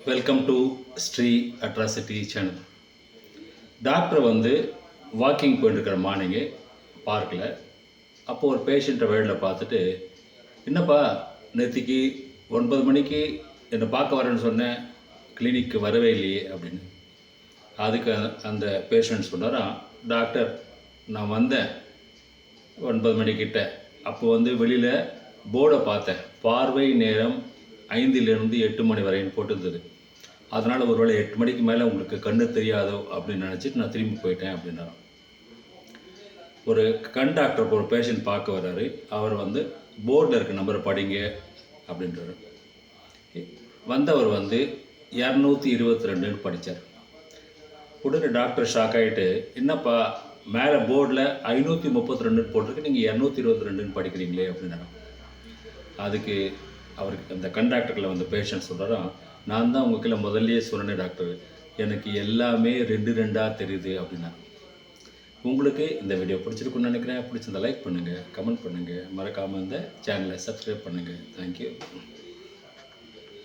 Welcome to Sri atrocity channel. Doctor walking போயிட்டுருக்கிற morning பார்க்கில். அப்போது ஒரு பேஷண்ட்டை வழியில் பார்த்துட்டு, என்னப்பா நேற்றுக்கு 9 மணிக்கு என்னை பார்க்க வரேன்னு சொன்னேன், கிளினிக்கு வரவே இல்லையே அப்படின்னு. அதுக்கு அந்த பேஷண்ட் சொன்னாராம், டாக்டர் நான் வந்தேன் 9 மணிக்கிட்ட. அப்போ வெளியில் போர்டை பார்த்தேன், பார்வை நேரம் 5லிருந்து 8 மணி வரைன்னு போட்டிருந்தது. அதனால் ஒருவேளை 8 மணிக்கு மேலே உங்களுக்கு கண்ணு தெரியாதோ அப்படின்னு நினச்சிட்டு நான் திரும்பி போயிட்டேன் அப்படின்னாராம். ஒரு கண் டாக்டர் ஒரு பேஷண்ட் பார்க்க வர்றாரு. அவர் போர்டில் இருக்க நம்பரை படிங்க அப்படின்றாரு. வந்தவர் 222ன்னு படித்தார். உடனே டாக்டர் ஷாக் ஆகிட்டு, என்னப்பா மேலே போர்டில் 532 போட்டிருக்கு, நீங்கள் 222ன்னு படிக்கிறீங்களே அப்படின்னாராம். அதுக்கு அவருக்கு அந்த கண்டாக்டரில் பேஷண்ட் சொல்கிறாராம், நான் தான் உங்கள் கீழே முதல்லையே சொன்னேன் டாக்டர், எனக்கு எல்லாமே 2 தெரியுது அப்படின்னா. உங்களுக்கு இந்த வீடியோ பிடிச்சிருக்குன்னு நினைக்கிறேன். பிடிச்சிருந்தா லைக் பண்ணுங்கள், கமெண்ட் பண்ணுங்கள், மறக்காமல் இந்த சேனலை சப்ஸ்கிரைப் பண்ணுங்கள். தேங்க்யூ.